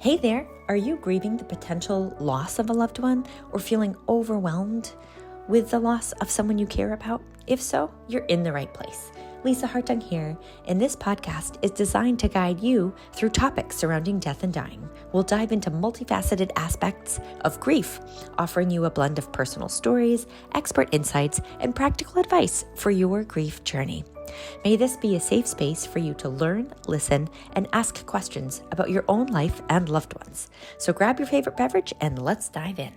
Hey there, are you grieving the potential loss of a loved one or feeling overwhelmed with the loss of someone you care about? If so, you're in the right place. Lisa Hartung here, and this podcast is designed to guide you through topics surrounding death and dying. We'll dive into multifaceted aspects of grief, offering you a blend of personal stories, expert insights, and practical advice for your grief journey. May this be a safe space for you to learn, listen, and ask questions about your own life and loved ones. So grab your favorite beverage and let's dive in.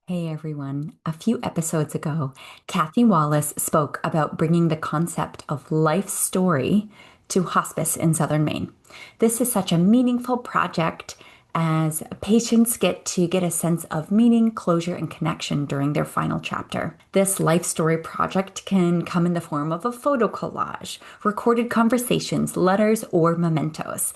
Hey everyone. A few episodes ago, Kathy Wallace spoke about bringing the concept of life story to hospice in Southern Maine. This is such a meaningful project as patients get a sense of meaning, closure, and connection during their final chapter. This life story project can come in the form of a photo collage, recorded conversations, letters, or mementos.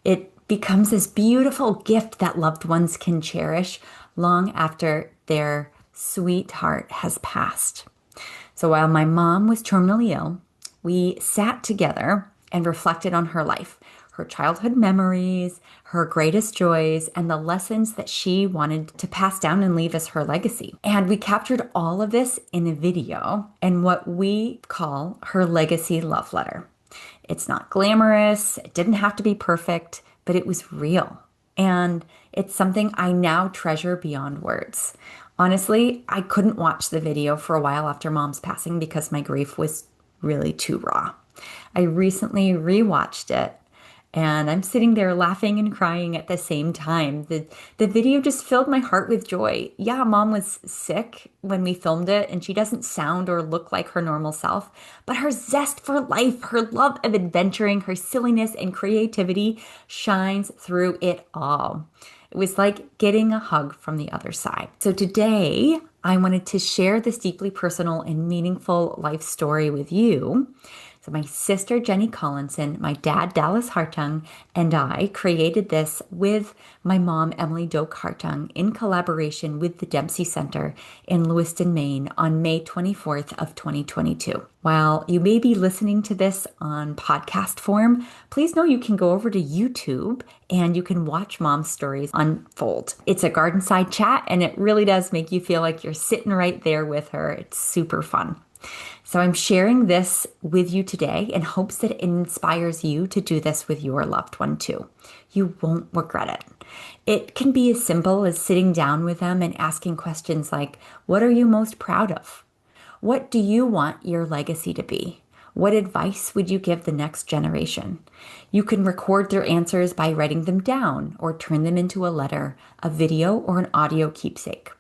It becomes this beautiful gift that loved ones can cherish long after their sweetheart has passed. So while my mom was terminally ill, we sat together and reflected on her life, her childhood memories, her greatest joys, and the lessons that she wanted to pass down and leave as her legacy. And we captured all of this in a video and what we call her legacy love letter. It's not glamorous, it didn't have to be perfect, but it was real. And it's something I now treasure beyond words. Honestly, I couldn't watch the video for a while after Mom's passing because my grief was really too raw. I recently rewatched it and I'm sitting there laughing and crying at the same time. The video just filled my heart with joy. Yeah, Mom was sick when we filmed it and she doesn't sound or look like her normal self, but her zest for life, her love of adventuring, her silliness and creativity shines through it all. It was like getting a hug from the other side. So today, I wanted to share this deeply personal and meaningful life story with you. So my sister, Jenny Collinson, my dad, Doak Hartung, and I created this with my mom, Emily Doak Hartung, in collaboration with the Dempsey Center in Lewiston, Maine on May 24th of 2022. While you may be listening to this on podcast form, please know you can go over to YouTube and you can watch Mom's stories unfold. It's a garden-side chat and it really does make you feel like you're sitting right there with her. It's super fun. So I'm sharing this with you today in hopes that it inspires you to do this with your loved one too. You won't regret it. It can be as simple as sitting down with them and asking questions like, what are you most proud of? What do you want your legacy to be? What advice would you give the next generation? You can record their answers by writing them down or turn them into a letter, a video, or an audio keepsake.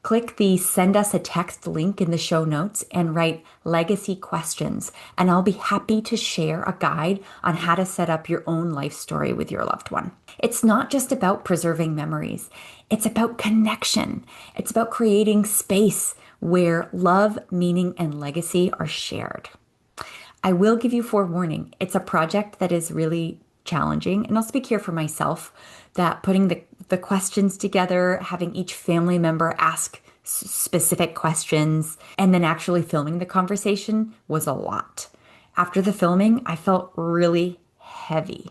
Click the send us a text link in the show notes and write legacy questions, and I'll be happy to share a guide on how to set up your own life story with your loved one. It's not just about preserving memories. It's about connection. It's about creating space where love, meaning, and legacy are shared. I will give you forewarning. It's a project that is really challenging, and I'll speak here for myself that putting the questions together, having each family member ask specific questions, and then actually filming the conversation was a lot. After the filming, I felt really heavy.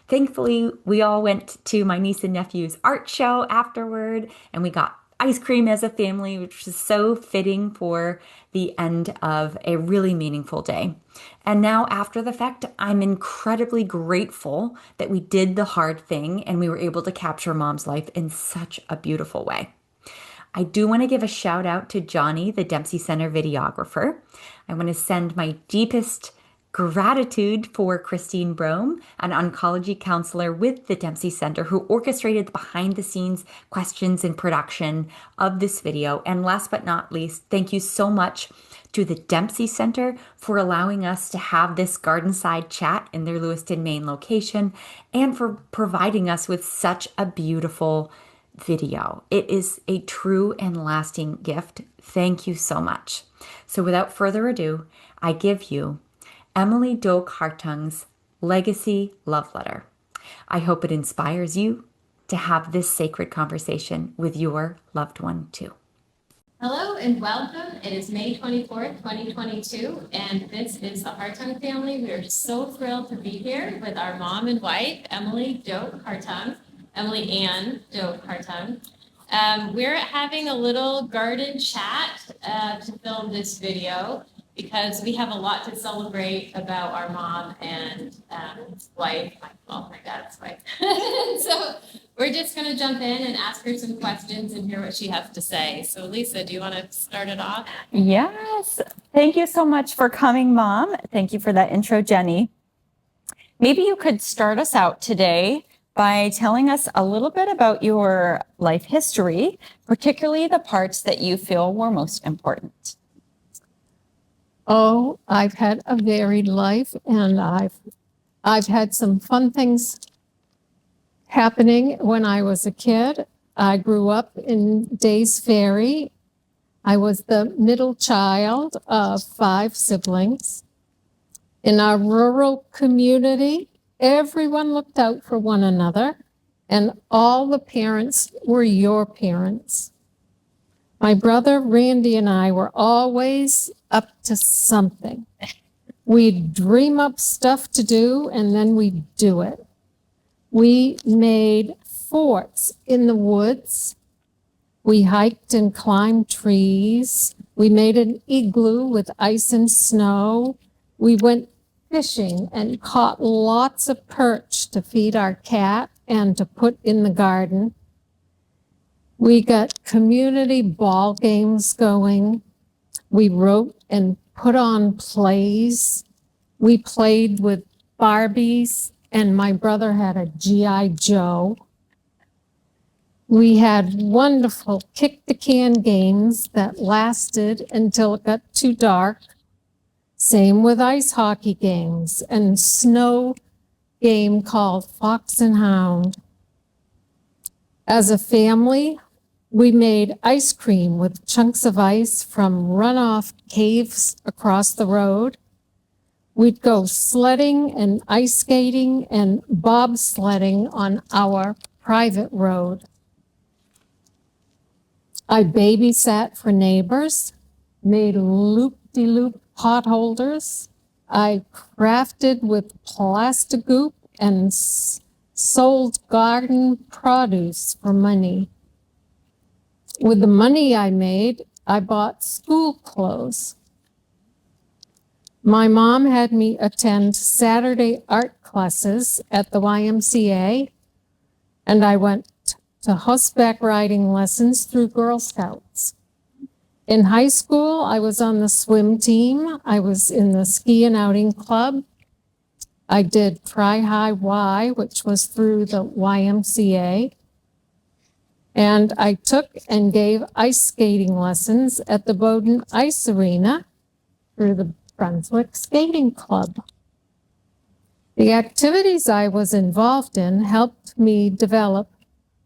Thankfully, we all went to my niece and nephew's art show afterward, and we got ice cream as a family, which is so fitting for the end of a really meaningful day. And now after the fact, I'm incredibly grateful that we did the hard thing and we were able to capture Mom's life in such a beautiful way. I do want to give a shout out to Johnny, the Dempsey Center videographer. I want to send my deepest gratitude for Christine Brome, an oncology counselor with the Dempsey Center who orchestrated the behind-the-scenes questions and production of this video. And last but not least, thank you so much to the Dempsey Center for allowing us to have this garden-side chat in their Lewiston, Maine location and for providing us with such a beautiful video. It is a true and lasting gift. Thank you so much. So without further ado, I give you Emily Doak Hartung's Legacy Love Letter. I hope it inspires you to have this sacred conversation with your loved one too. Hello and welcome. It is May 24th, 2022, and this is the Hartung family. We are so thrilled to be here with our mom and wife, Doak Hartung, Emily Ann Doak Hartung. We're having a little garden chat to film this video because we have a lot to celebrate about our mom and wife, well, my dad's wife. So we're just going to jump in and ask her some questions and hear what she has to say. So Lisa, do you want to start it off? Yes. Thank you so much for coming, Mom. Thank you for that intro, Jenny. Maybe you could start us out today by telling us a little bit about your life history, particularly the parts that you feel were most important. Oh, I've had a varied life, and I've had some fun things happening when I was a kid. I grew up in Days Ferry. I was the middle child of 5 siblings. In our rural community, everyone looked out for one another, and all the parents were your parents. My brother Randy and I were always up to something. We'd dream up stuff to do, and then we'd do it. We made forts in the woods. We hiked and climbed trees. We made an igloo with ice and snow. We went fishing and caught lots of perch to feed our cat and to put in the garden. We got community ball games going. We wrote and put on plays. We played with Barbies, and my brother had a G.I. Joe. We had wonderful kick-the-can games that lasted until it got too dark. Same with ice hockey games and snow game called Fox and Hound. As a family, we made ice cream with chunks of ice from runoff caves across the road. We'd go sledding and ice skating and bobsledding on our private road. I babysat for neighbors, made loop-de-loop pot holders. I crafted with plastic goop and sold garden produce for money. With the money I made, I bought school clothes. My mom had me attend Saturday art classes at the YMCA, and I went to horseback riding lessons through Girl Scouts. In high school, I was on the swim team. I was in the ski and outing club. I did Tri-High Y, which was through the YMCA. And I took and gave ice skating lessons at the Bowdoin Ice Arena through the Brunswick Skating Club. The activities I was involved in helped me develop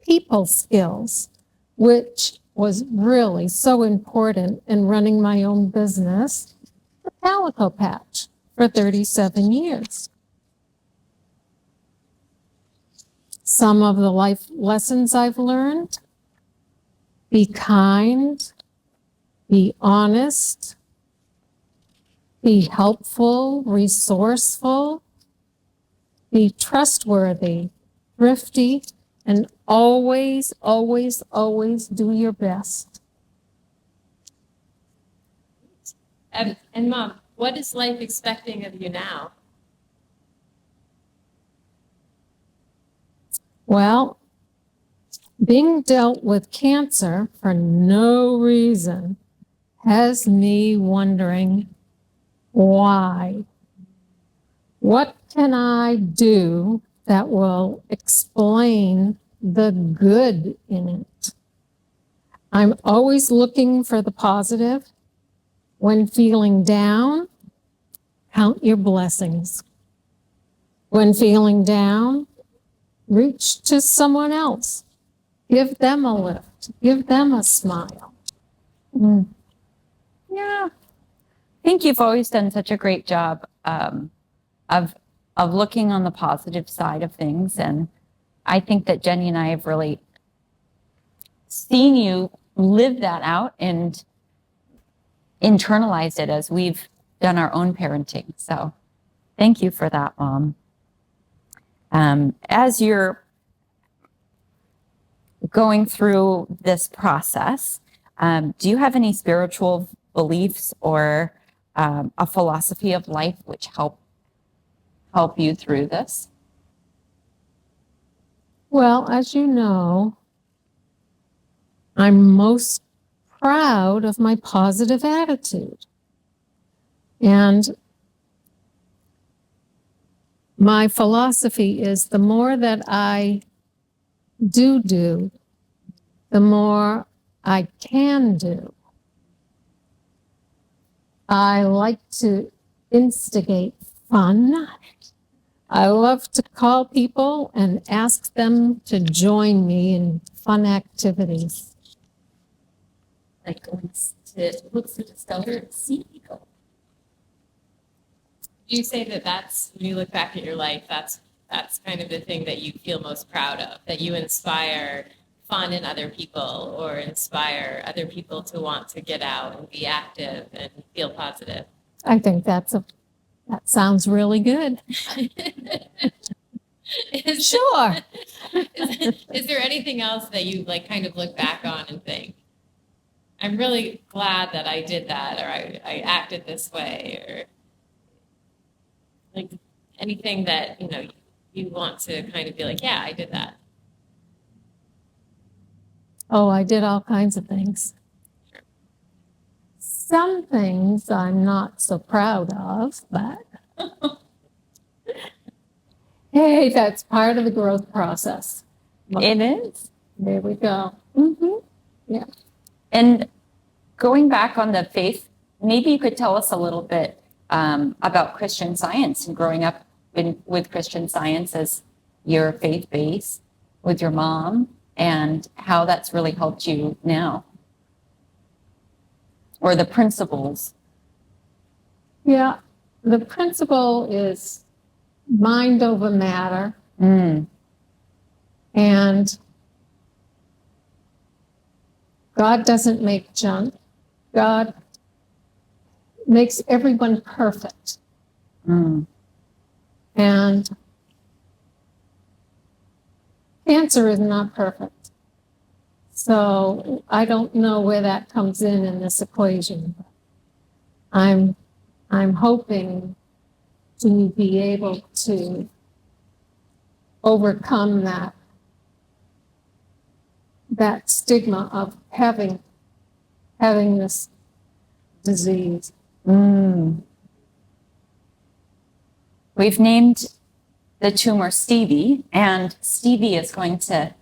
people skills, which was really so important in running my own business, the Calico Patch, for 37 years. Some of the life lessons I've learned: be kind, be honest, be helpful, resourceful, be trustworthy, thrifty, and always, always, always do your best. And Mom, what is life expecting of you now? Well, being dealt with cancer for no reason has me wondering why. What can I do that will explain the good in it? I'm always looking for the positive. When feeling down, count your blessings. When feeling down, reach to someone else. Give them a lift. Give them a smile. Yeah. I think you've always done such a great job of looking on the positive side of things. And I think that Jenny and I have really seen you lived that out and internalized it as we've done our own parenting. So thank you for that, Mom. As you're going through this process, do you have any spiritual beliefs or a philosophy of life which help you through this? Well, as you know, I'm most proud of my positive attitude. And my philosophy is the more that I do, the more I can do. I like to instigate fun. I love to call people and ask them to join me in fun activities. Like going to look for discover see people. Do you say that that's when you look back at your life, that's kind of the thing that you feel most proud of, that you inspire fun in other people or inspire other people to want to get out and be active and feel positive? I think that sounds really good. Sure. Is there anything else that you like kind of look back on and think, I'm really glad that I did that, or I acted this way, or like anything that, you want to kind of be like, yeah, I did that? Oh, I did all kinds of things. Some things I'm not so proud of, but hey, that's part of the growth process. It is. There we go. Yeah. And going back on the faith, maybe you could tell us a little bit about Christian Science and growing up with Christian Science as your faith base with your mom and how that's really helped you now, or the principles. Yeah, the principle is mind over matter. And God doesn't make junk. God makes everyone perfect. And cancer is not perfect. So I don't know where that comes in this equation. I'm hoping to be able to overcome that stigma of having this disease. We've named the tumor Stevie, and Stevie is going to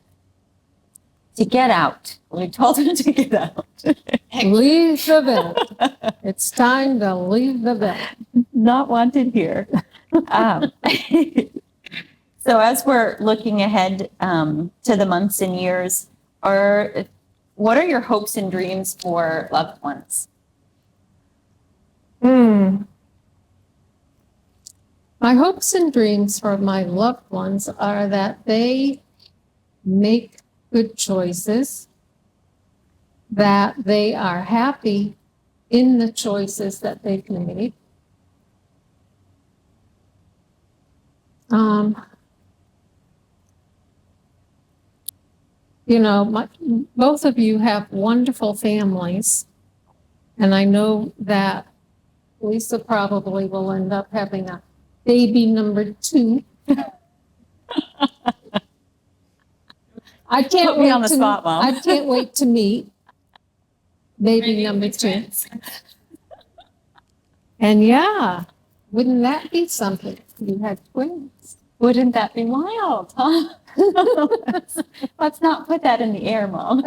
get out. We told him to get out. Leave the bed. It's time to leave the bed. Not wanted here. So as we're looking ahead to the months and years, what are your hopes and dreams for loved ones? My hopes and dreams for my loved ones are that they make good choices, that they are happy in the choices that they've made. Both of you have wonderful families, and I know that Lisa probably will end up having a baby number 2. I can't Put me on the spot, Mom. I can't wait to meet baby number 2. And yeah, wouldn't that be something? You had twins. Wouldn't that be wild, huh? Let's not put that in the air, Mom.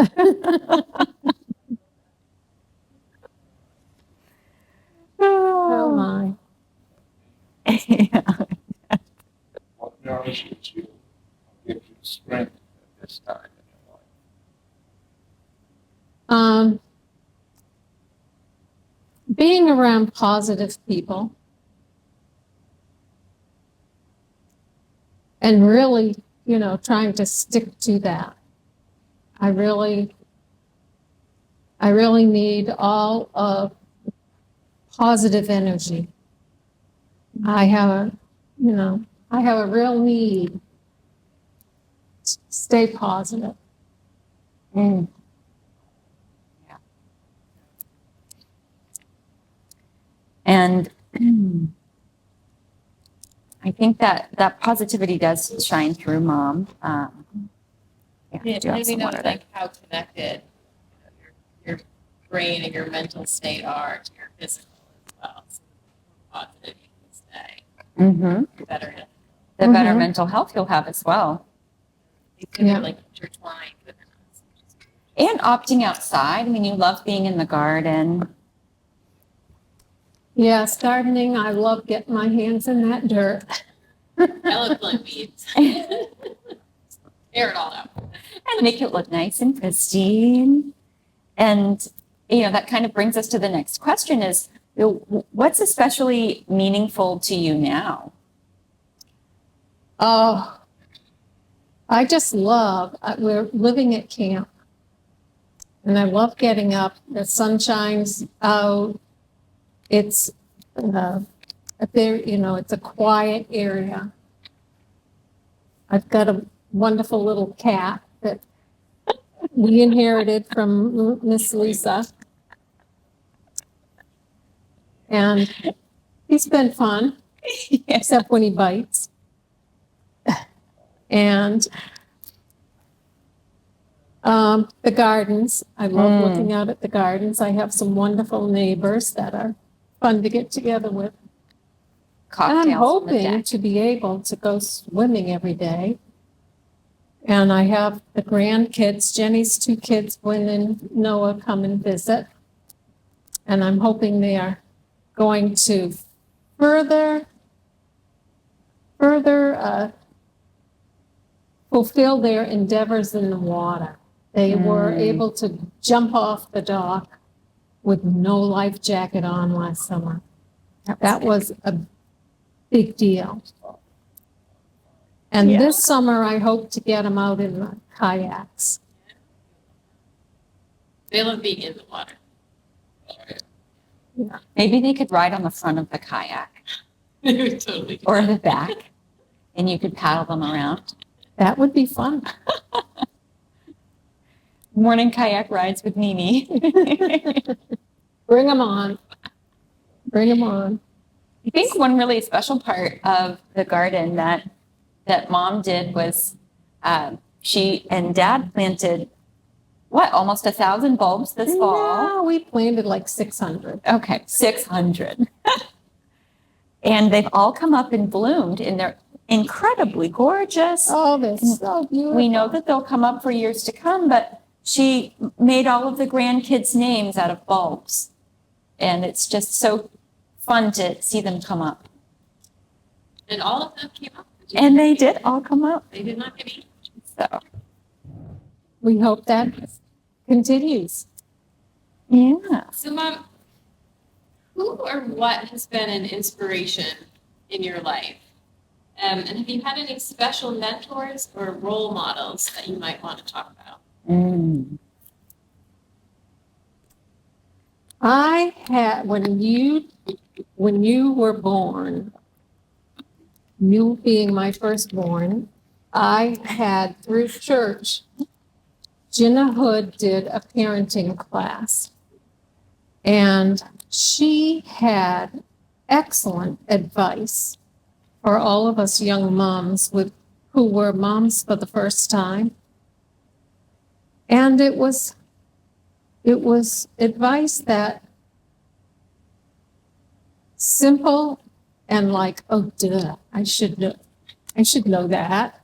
Oh my. What nourishes you, gives you strength at this time in your life? Being around positive people and really, trying to stick to that. I really I really need all of positive energy. I have a real need to stay positive. Mm. Yeah. And I think that positivity does shine through, Mom. Yeah, do you have let me some know water there? like how connected your brain and your mental state are to your physical as well. So the more positive you can stay, Mm-hmm. the better. The better Mhm. mental health you'll have as well. These two Yeah. are like intertwined within us. And opting outside. I mean, you love being in the garden. Yes, gardening, I love getting my hands in that dirt. Eloquent weeds. Air it all out. And make it look nice and pristine. And, that kind of brings us to the next question is, what's especially meaningful to you now? Oh, I just love, we're living at camp. And I love getting up, the sun shines out. It's it's a quiet area. I've got a wonderful little cat that we inherited from Miss Lisa. And he's been fun, except when he bites. And the gardens, I love looking out at the gardens. I have some wonderful neighbors that are fun to get together with. Cocktails And I'm on the hoping deck. to be able to go swimming every day. And I have the grandkids, Jenny's two kids, Gwen and Noah, come and visit. And I'm hoping they are going to further fulfill their endeavors in the water. They were able to jump off the dock with no life jacket on last summer. That was a big deal. And this summer, I hope to get them out in the kayaks. They love being in the water. Maybe they could ride on the front of the kayak They would totally do or that. the back, and you could paddle them around. That would be fun. Morning kayak rides with Mimi. Bring them on. Bring them on. I think one really special part of the garden that Mom did was she and Dad planted almost 1,000 bulbs this fall. No, we planted like 600. Okay, 600. And they've all come up and bloomed, and they're incredibly gorgeous. Oh, they're so beautiful. We know that they'll come up for years to come, but she made all of the grandkids' names out of bulbs. And it's just so fun to see them come up. And all of them came up. And they did all come up. They did not get eaten. So, We hope that continues. yeah. So, Mom, who or what has been an inspiration in your life? And have you had any special mentors or role models that you might want to talk about? I had, when you were born, you being my firstborn, I had through church, Jenna Hood did a parenting class. And she had excellent advice for all of us young moms who were moms for the first time. And it was advice that simple and like, oh, duh, I should know that.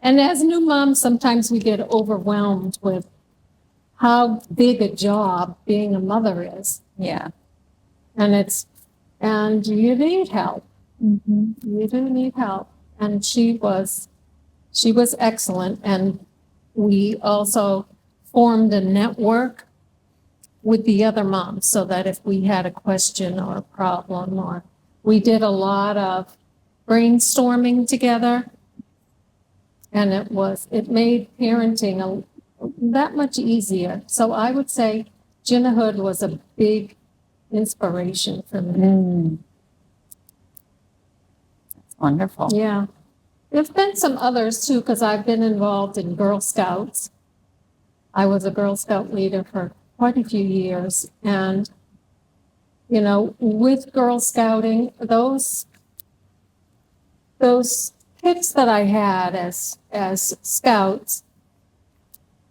And as new moms, sometimes we get overwhelmed with how big a job being a mother is. Yeah. And you need help. Mm-hmm. You do need help. And she was excellent. And we also formed a network with the other moms so that if we had a question or a problem, or we did a lot of brainstorming together. And it made parenting that much easier. So I would say Jinnahood was a big inspiration for me. That's wonderful. Yeah. There's been some others too, because I've been involved in Girl Scouts. I was a Girl Scout leader for quite a few years. And, you know, with Girl Scouting, those kids that I had as scouts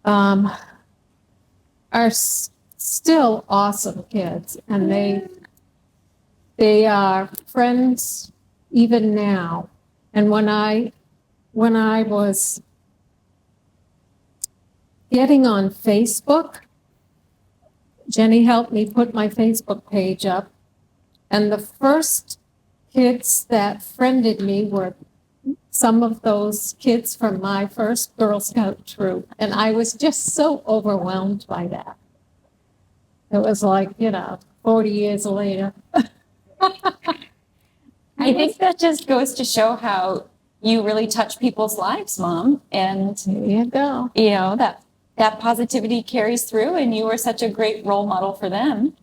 are still awesome kids. And they are friends even now. And when I was getting on Facebook, Jenny helped me put my Facebook page up. And the first kids that friended me were some of those kids from my first Girl Scout troop. And I was just so overwhelmed by that. It was like, 40 years later. I think that just goes to show how you really touch people's lives, Mom. And, There you go. that positivity carries through, and you were such a great role model for them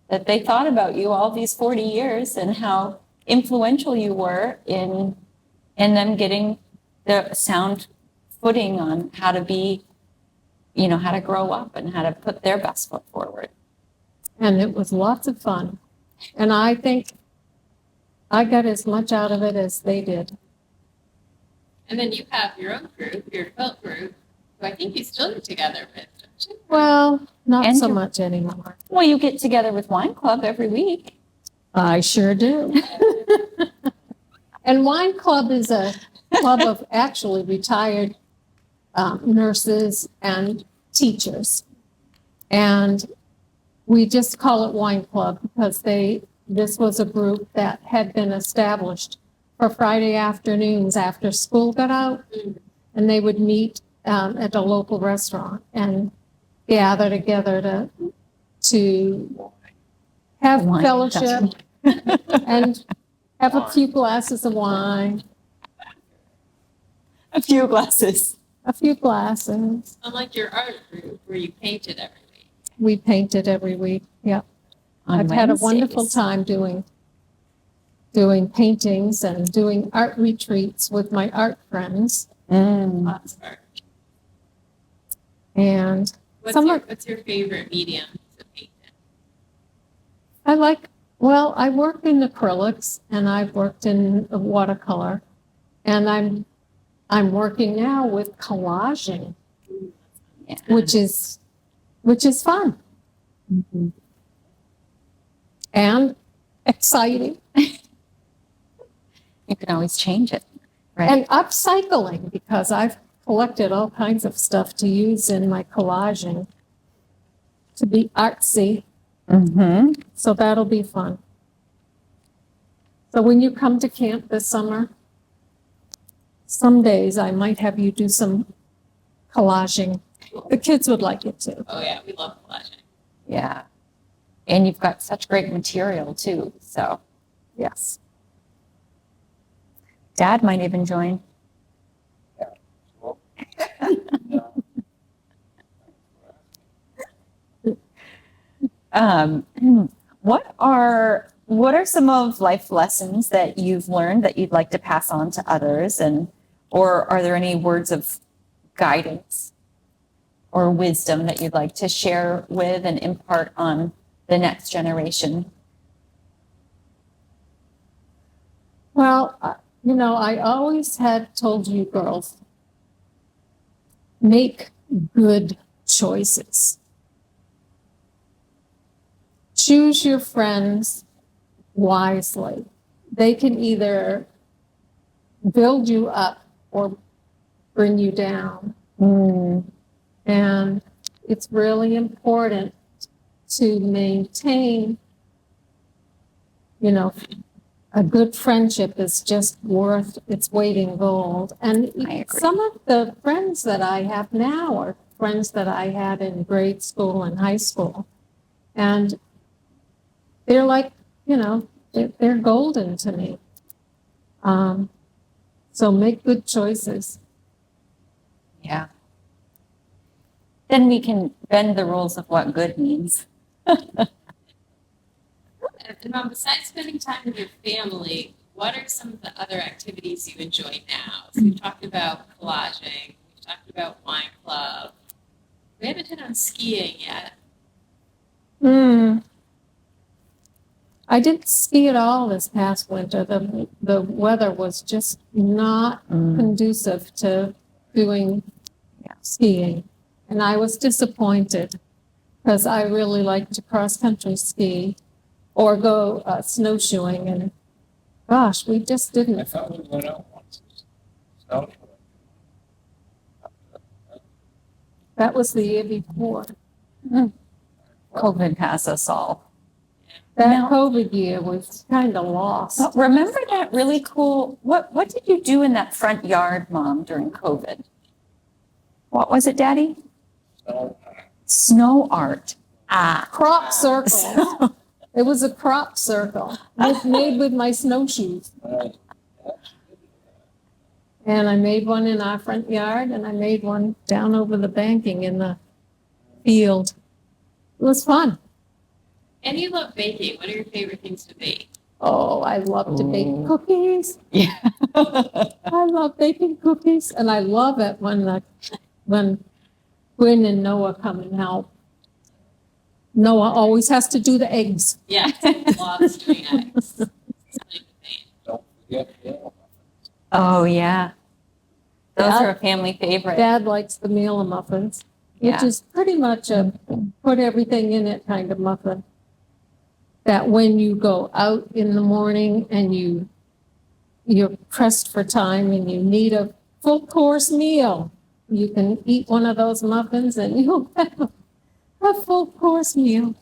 that they thought about you all these 40 years and how influential you were in them getting the sound footing on how to be, how to grow up and how to put their best foot forward. And it was lots of fun. And I think I got as much out of it as they did. And then you have your own group, your felt group, who I think you still get together with, don't you? Well, not And so your- much anymore. Well, you get together with Wine Club every week. I sure do. And Wine Club is a club of actually retired nurses and teachers. And we just call it Wine Club because this was a group that had been established for Friday afternoons after school got out. And they would meet at a local restaurant and gather together to have Wine, fellowship and have a few glasses of wine, A few glasses. a few glasses. Unlike your art group where you painted every week. We painted every week. Yeah. On I've had a wonderful Wednesdays. time doing paintings and doing art retreats with my art friends. Lots of art. And What's your favorite medium to paint in? I worked in acrylics and I've worked in watercolor, and I'm working now with collaging, Yeah. which is fun and exciting, You can always change it, right? and upcycling, because I've collected all kinds of stuff to use in my collaging to be artsy. So that'll be fun. So when you come to camp this summer, some days I might have you do some collaging. The kids would like it too. Oh yeah, we love collaging. Yeah. And you've got such great material too. So Yes. Dad might even join. Well, What are some of life lessons that you've learned that you'd like to pass on to others, or are there any words of guidance or wisdom that you'd like to share with and impart on the next generation? Well, I always had told you girls, make good choices. Choose your friends wisely. They can either build you up or bring you down. And it's really important to maintain, a good friendship is just worth its weight in gold. And I agree. some of the friends that I have now are friends that I had in grade school and high school. And they're like, they're golden to me. So make good choices. Yeah. then we can bend the rules of what good means. And Mom, besides spending time with your family, what are some of the other activities you enjoy now? So we've talked about collaging, we've talked about wine club. We haven't hit on skiing yet. I didn't ski at all this past winter. The weather was just not conducive to doing skiing. And I was disappointed because I really like to cross-country ski or go snowshoeing. And gosh, we just I didn't. thought we went out once. So, That was the year before. COVID has us all. That Now- COVID year was kind of lost. But remember that really cool, what did you do in that front yard, Mom, during COVID? What was it, Daddy? so, Snow art. Ah. Crop circles. It was a crop circle made with my snowshoes. And I made one in our front yard and I made one down over the banking in the field. It was fun. And you love baking. What are your favorite things to bake? Oh, I love to bake cookies. Yeah. I love baking cookies. And I love it when Gwen and Noah come and help. Noah always has to do the eggs. Yeah, loves doing eggs. don't forget the elephant. Oh, yeah. Those Dad- are a family favorite. Dad likes the meal muffins, which Yeah. is pretty much a put everything in it kind of muffin. That when you go out in the morning and you're pressed for time and you need a full course meal, you can eat one of those muffins and you'll have a full course meal.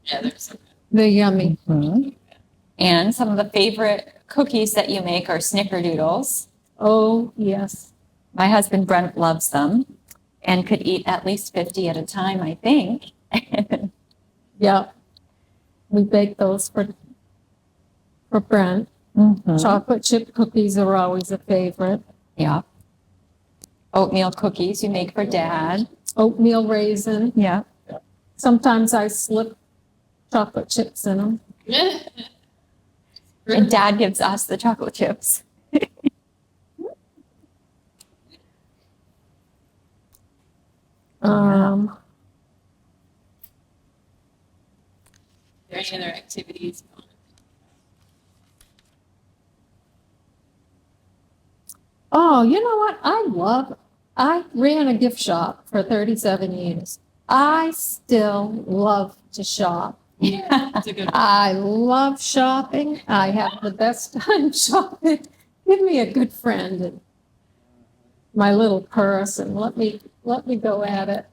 Yeah, they're so good. They're yummy. And some of the favorite cookies that you make are snickerdoodles. Oh, yes. My husband Brent loves them and could eat at least 50 at a time, I think. Yeah. We bake those for Brent. Chocolate chip cookies are always a favorite. Yeah. Oatmeal cookies you make for Dad. Oatmeal raisin. Yeah. Sometimes I slip chocolate chips in them. And Dad gives us the chocolate chips. Are there any other activities? Oh, you know what? I ran a gift shop for 37 years. I still love to shop. It's a good one. I love shopping. I have the best time shopping. Give me a good friend and my little purse and let me go at it.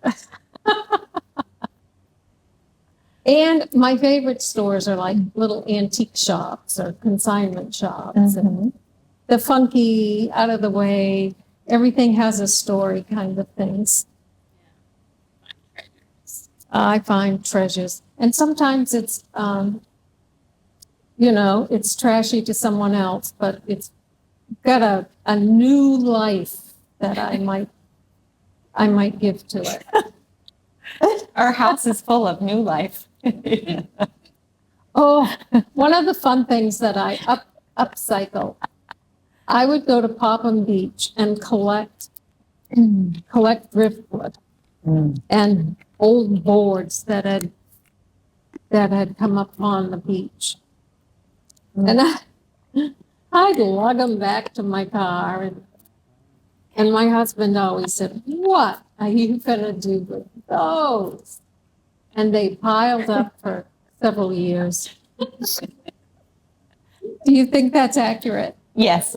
And my favorite stores are like little antique shops or consignment shops and the funky, out of the way, everything has a story kind of things. I find treasures. And sometimes it's, it's trashy to someone else, but it's got a new life that I might give to it. Our house is full of new life. Oh, one of the fun things that I upcycle, I would go to Popham Beach and collect driftwood and old boards that had come up on the beach. And I'd lug them back to my car. And my husband always said, "What are you going to do with those?" And they piled up for several years. Do you think that's accurate? Yes.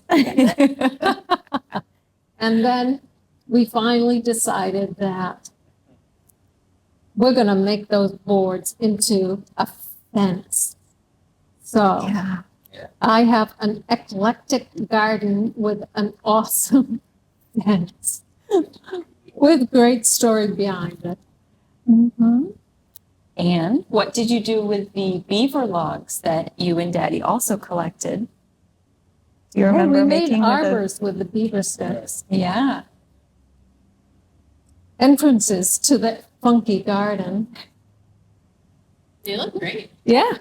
And then we finally decided that we're going to make those boards into a fence. So Yeah. I have an eclectic garden with an awesome fence with great story behind it. And what did you do with the beaver logs that you and Daddy also collected? Do you Hey, remember we made making arbors with the beaver sticks. Yeah. entrances to the funky garden. They look great. Yeah.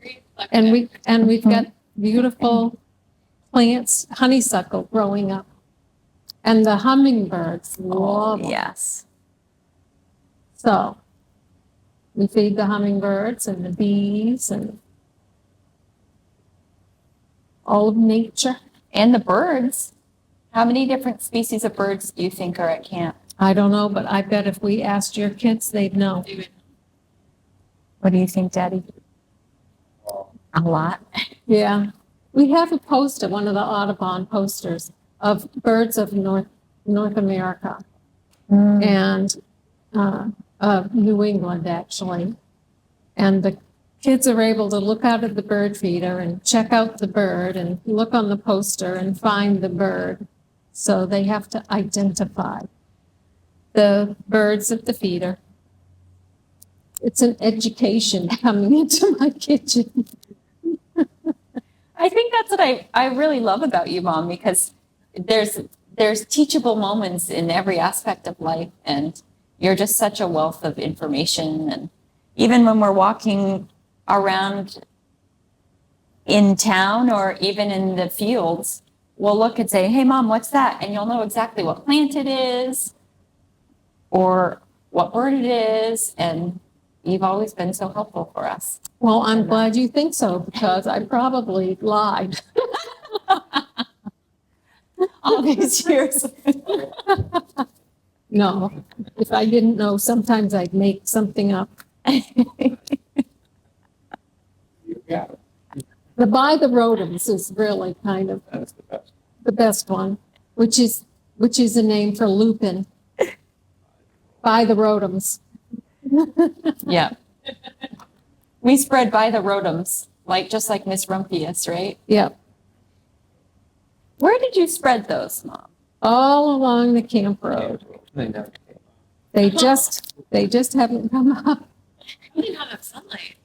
Very clever. And we've got beautiful plants, honeysuckle growing up. And the hummingbirds love them. Yes. So we feed the hummingbirds and the bees and all of nature. And the birds. How many different species of birds do you think are at camp? I don't know, but I bet if we asked your kids, they'd know. What do you think, Daddy? A lot. Yeah. We have a poster, one of the Audubon posters of birds of North America and of New England, actually. And the kids are able to look out at the bird feeder and check out the bird and look on the poster and find the bird. So they have to identify the birds at the feeder. It's an education coming into my kitchen. I think that's what I really love about you, Mom, because there's teachable moments in every aspect of life, and you're just such a wealth of information. And even when we're walking around in town or even in the fields, we'll look and say, "Hey, Mom, what's that?" And you'll know exactly what plant it is or what bird it is, and you've always been so helpful for us. Well, I'm glad you think so, because I probably lied. All these years. No, if I didn't know, sometimes I'd make something up. You got it. The By the Rodents is really kind of That's the best. the best one, which is a name for lupin. By the Rodents. Yeah. We spread by the rotums, just like Miss Rumpius, right? Yep, Where did you spread those, Mom? all along the camp road. They never came. They just haven't come up. Really not enough sunlight.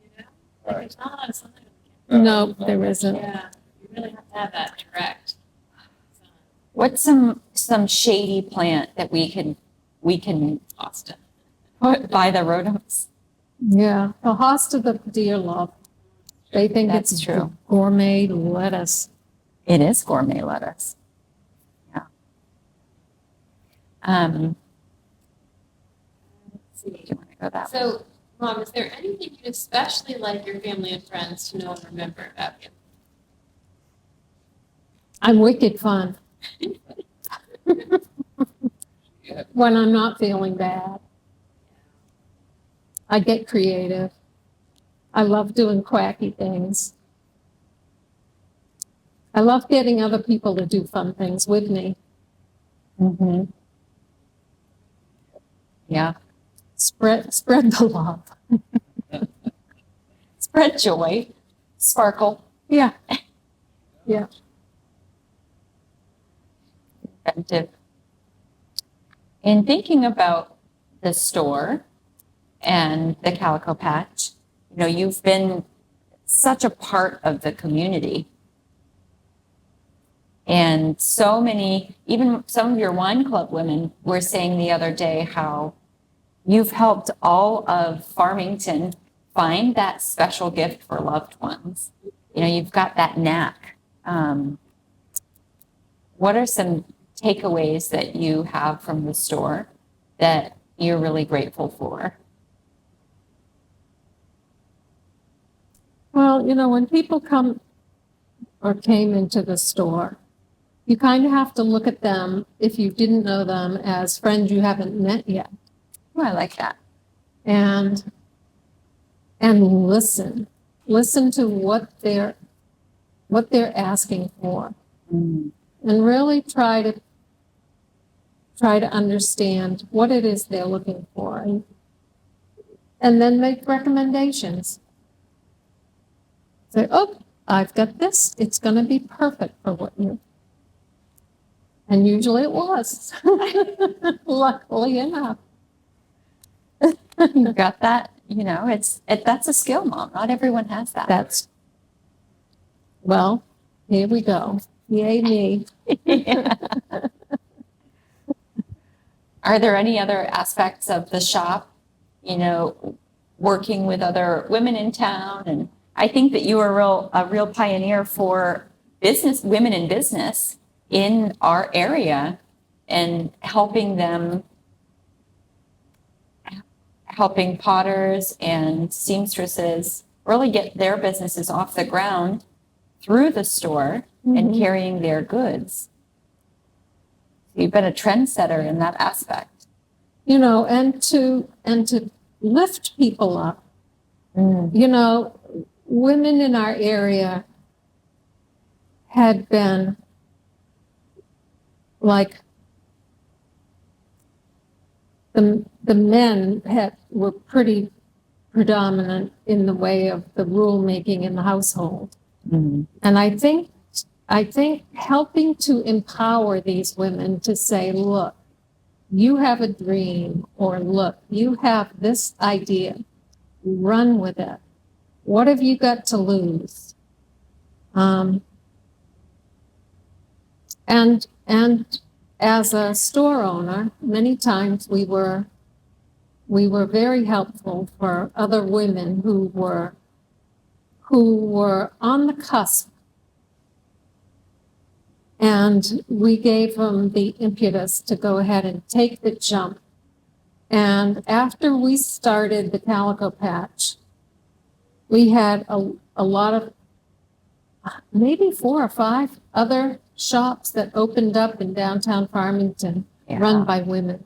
You know? Like, there's not a lot of sunlight. No, there isn't. Yeah, you really have to have that direct sun. What's some shady plant that we can Austin. put by the rotums? Yeah, the hosta the deer love. They think That's it's true. gourmet lettuce. It is gourmet lettuce. Yeah. Let's see. Do you want to go that way? So, Mom, is there anything you'd especially like your family and friends to know and remember about you? I'm wicked fun. Yeah. When I'm not feeling bad. I get creative. I love doing quacky things. I love getting other people to do fun things with me. Mm-hmm. Yeah. Spread the love. Spread joy. Sparkle. Yeah. Yeah. Inventive. In thinking about the store and the Calico Patch, you've been such a part of the community. And so many, even some of your wine club women were saying the other day how you've helped all of Farmington find that special gift for loved ones. You've got that knack. What are some takeaways that you have from the store that you're really grateful for? Well, when people come or came into the store, you kind of have to look at them, if you didn't know them, as friends you haven't met yet. Oh, I like that. And listen to what they're asking for, and really try to understand what it is they're looking for, and then make recommendations. Say, "Oh, I've got this. It's going to be perfect for what you." And usually it was, luckily enough. You got that? That's a skill, Mom. Not everyone has that. Well, here we go. Yay me. Are there any other aspects of the shop, working with other women in town? And I think that you are a real pioneer for women in business in our area, and helping potters and seamstresses really get their businesses off the ground through the store and carrying their goods. You've been a trendsetter in that aspect. And to lift people up. Women in our area had been like the men were pretty predominant in the way of the rulemaking in the household. And I think helping to empower these women to say, look, you have a dream, or look, you have this idea, run with it. What have you got to lose? And as a store owner, many times we were very helpful for other women who were on the cusp. And we gave them the impetus to go ahead and take the jump. And after we started the Calico Patch, we had a lot of, maybe 4 or 5 other shops that opened up in downtown Farmington, run by women.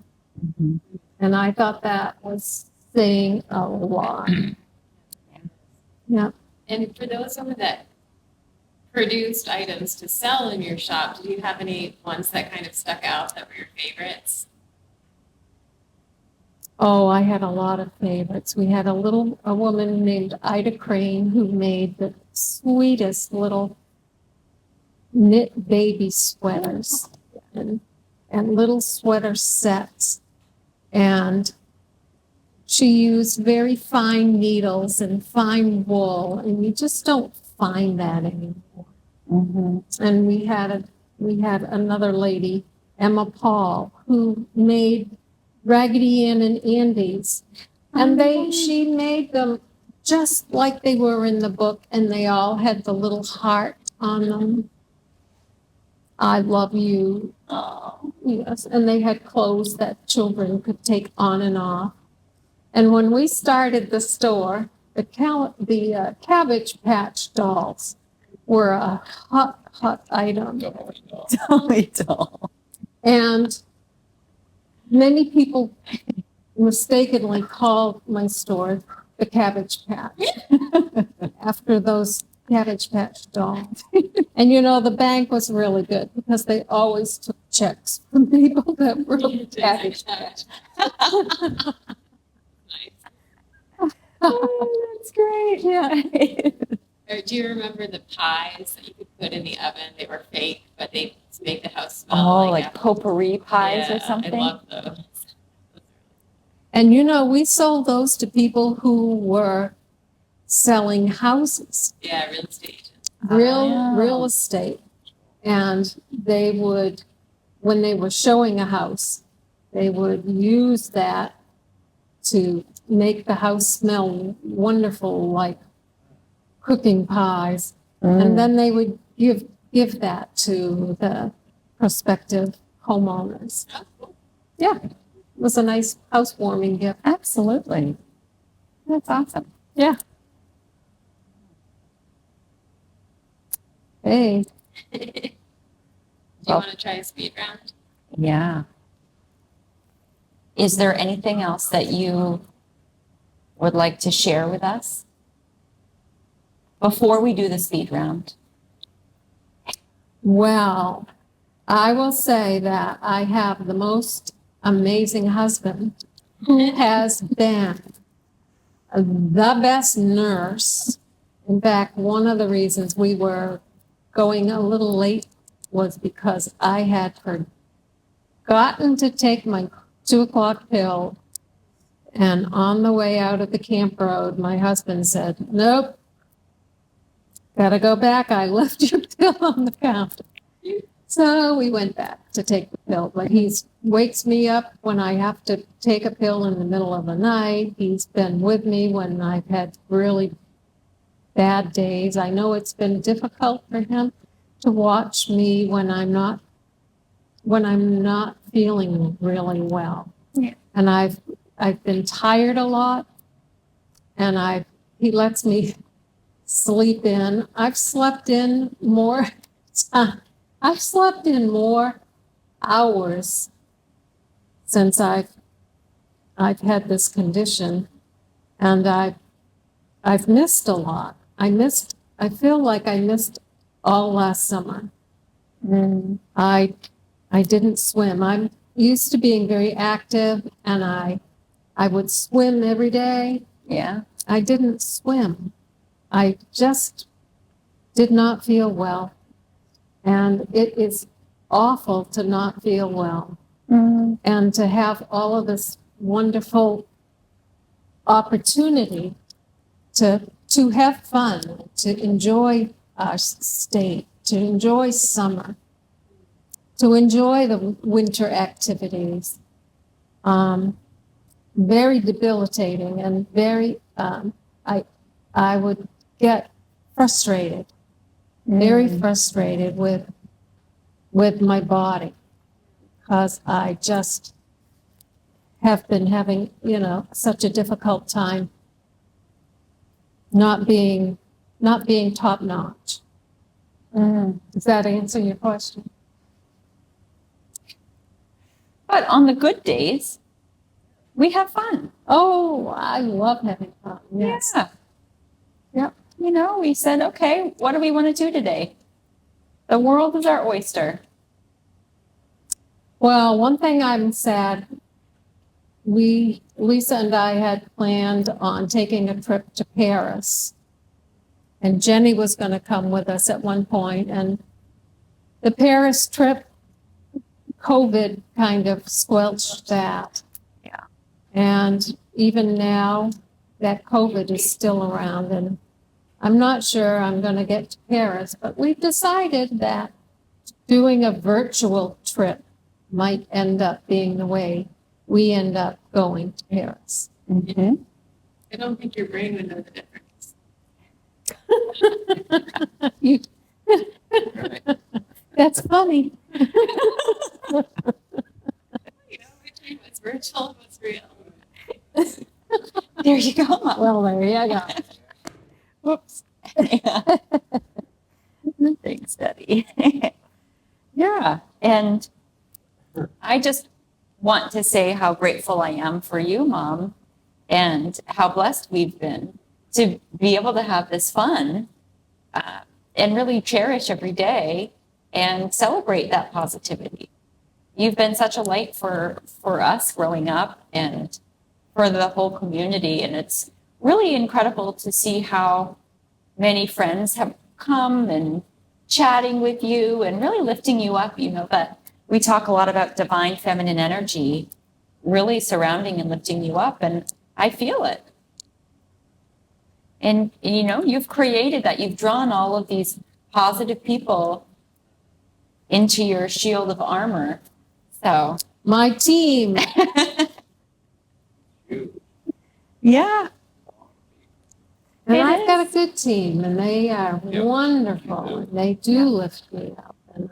And I thought that was saying a lot. Yeah. And for those women that produced items to sell in your shop, did you have any ones that kind of stuck out that were your favorites? Oh, I had a lot of favorites. We had a woman named Ida Crane who made the sweetest little knit baby sweaters and little sweater sets. And she used very fine needles and fine wool, and you just don't find that anymore. And we had another lady, Emma Paul, who made Raggedy Ann and Andy's, and she made them just like they were in the book, and they all had the little heart on them. I love you. Oh, yes. And they had clothes that children could take on and off. And when we started the store, the Cabbage Patch dolls were a hot item. Dolly doll. And many people mistakenly called my store the Cabbage Patch after those Cabbage Patch dolls. And the bank was really good because they always took checks from people that were Cabbage Patch. Oh, that's great. Yeah. Or do you remember the pies that you could put in the oven? They were fake, but they make the house smell like potpourri pies or something? I love those. And we sold those to people who were selling houses. Yeah, real estate agents. Real estate. And they would, when they were showing a house, they would use that to make the house smell wonderful, like cooking pies. And then they would give that to the prospective homeowners. Yeah, it was a nice housewarming gift. Absolutely. That's awesome. Yeah. Hey. Do you want to try a speed round? Yeah. Is there anything else that you would like to share with us before we do the speed round? Well, I will say that I have the most amazing husband who has been the best nurse. In fact, one of the reasons we were going a little late was because I had forgotten to take my 2:00 pill. And on the way out of the camp road, my husband said, "Nope, gotta go back. I left your pill on the counter." So we went back to take the pill, but he wakes me up when I have to take a pill in the middle of the night. He's been with me when I've had really bad days. I know it's been difficult for him to watch me when I'm not feeling really well. Yeah. And I've been tired a lot, and he lets me sleep in. I've slept in more I've slept in more hours since I've had this condition, and I've missed a lot. I feel like I missed all last summer. I didn't swim. I'm used to being very active, and I would swim every day. Yeah. I didn't swim. I just did not feel well. And it is awful to not feel well and to have all of this wonderful opportunity to have fun, to enjoy our state, to enjoy summer, to enjoy the winter activities. Very debilitating and very, I would get frustrated, very frustrated with my body, because I just have been having, such a difficult time not being top notch. Does that answer your question? But on the good days, we have fun. Oh, I love having fun. Yes. Yeah. Yep. We said, okay, what do we want to do today? The world is our oyster. Well, one thing I'm sad, Lisa and I had planned on taking a trip to Paris, and Jenny was going to come with us at one point, and the Paris trip, COVID kind of squelched that. Yeah. And even now, that COVID is still around, and I'm not sure I'm going to get to Paris, but we've decided that doing a virtual trip might end up being the way we end up going to Paris. Mm-hmm. I don't think your brain would know the difference. That's funny. Between what's virtual and what's real. There you go. Well, there you go. Whoops. Thanks, Debbie. Yeah. And I just want to say how grateful I am for you, Mom, and how blessed we've been to be able to have this fun and really cherish every day and celebrate that positivity. You've been such a light for us growing up and for the whole community. And it's really incredible to see how many friends have come and chatting with you and really lifting you up. That we talk a lot about divine feminine energy really surrounding and lifting you up, and I feel it. And you've created that. You've drawn all of these positive people into your shield of armor. So My team. yeah. And It I've got a is. good team, and they are wonderful, and they do lift me up. And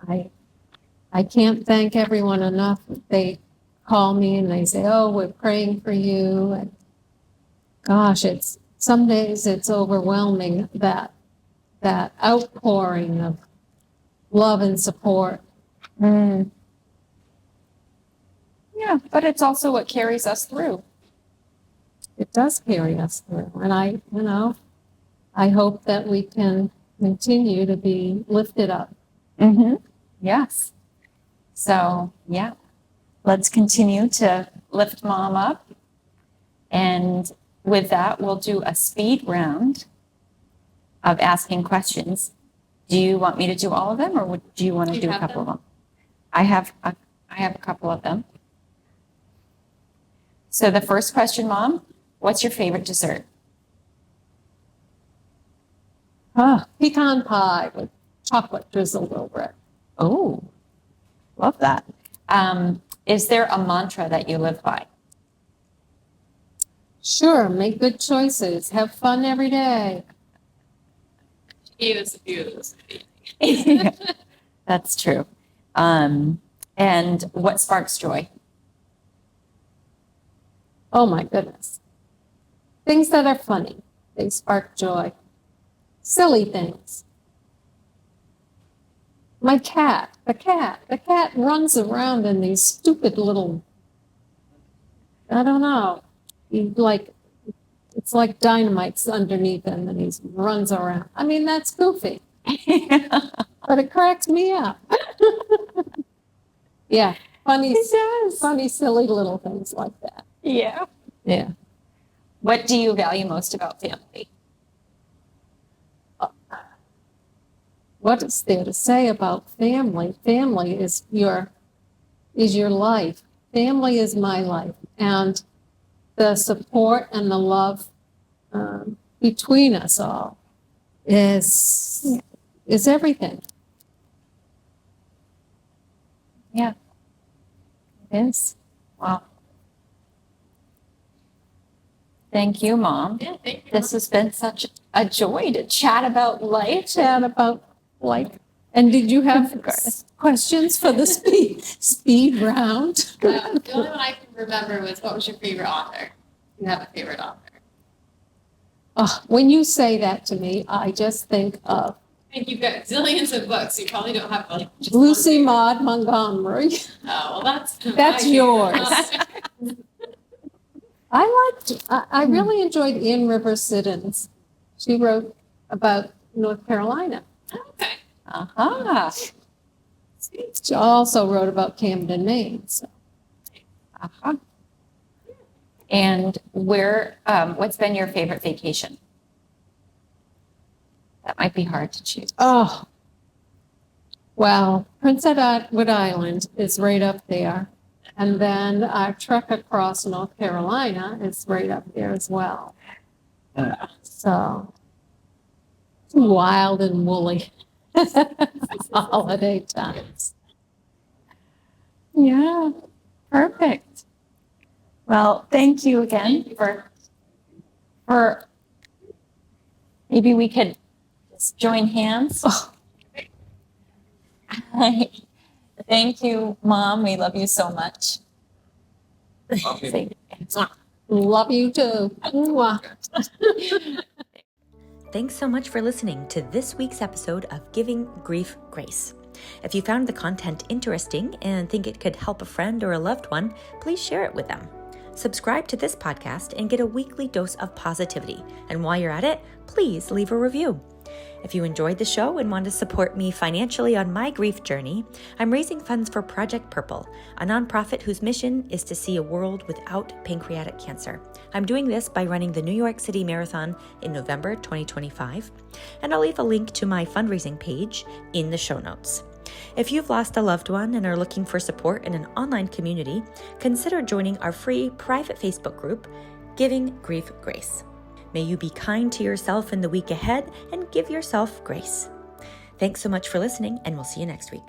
I can't thank everyone enough. They call me and they say, "Oh, we're praying for you." And gosh, some days it's overwhelming, that outpouring of love and support. Yeah, but it's also what carries us through. It does carry us through, and I hope that we can continue to be lifted up. Mm-hmm. Yes. So, yeah, let's continue to lift Mom up. And with that, we'll do a speed round of asking questions. Do you want me to do all of them, or do you want to do a couple of them? I have a couple of them. So the first question, Mom, what's your favorite dessert? Pecan pie with chocolate drizzled over it. Oh, Love that. Is there a mantra that you live by? Sure, make good choices. Have fun every day. She gave us a few of those. That's true. And what sparks joy? Oh my goodness. Things that are funny. They spark joy. Silly things. My cat, the cat runs around in these stupid little, I don't know, it's like dynamite's underneath him and he runs around. I mean, that's goofy, but it cracks me up. Yeah, funny, silly little things like that. Yeah. Yeah. What do you value most about family? What is there to say about family? Family is your life. Family is my life, and the support and the love between us all is everything. Yeah, it is. Wow. Thank you, Mom. Yeah, thank you. This has been such a joy to chat about life. Chat about life. And did you have Of course. questions for the speed round? The only one I can remember was, what was your favorite author? You have a favorite author? Oh, when you say that to me, I just think of I think you've got zillions of books. You probably don't have like just one Lucy favorite. Maud Montgomery. Oh, well, that's That's my yours. favorite. I really enjoyed Ann Rivers Siddons. She wrote about North Carolina. Okay. Aha. She also wrote about Camden, Maine. So. Uh-huh. And what's been your favorite vacation? That might be hard to choose. Oh, well, Prince Edward Island is right up there. And then our trek across North Carolina is right up there as well. So, wild and woolly holiday times. Yeah, perfect. Well, thank you again for maybe we could just join hands. Oh. Thank you, Mom. We love you so much. Okay. Love you too. Mwah. Thanks so much for listening to this week's episode of Giving Grief Grace. If you found the content interesting and think it could help a friend or a loved one, please share it with them. Subscribe to this podcast and get a weekly dose of positivity. And while you're at it, please leave a review. If you enjoyed the show and want to support me financially on my grief journey, I'm raising funds for Project Purple, a nonprofit whose mission is to see a world without pancreatic cancer. I'm doing this by running the New York City Marathon in November 2025, and I'll leave a link to my fundraising page in the show notes. If you've lost a loved one and are looking for support in an online community, consider joining our free private Facebook group, Giving Grief Grace. May you be kind to yourself in the week ahead and give yourself grace. Thanks so much for listening, and we'll see you next week.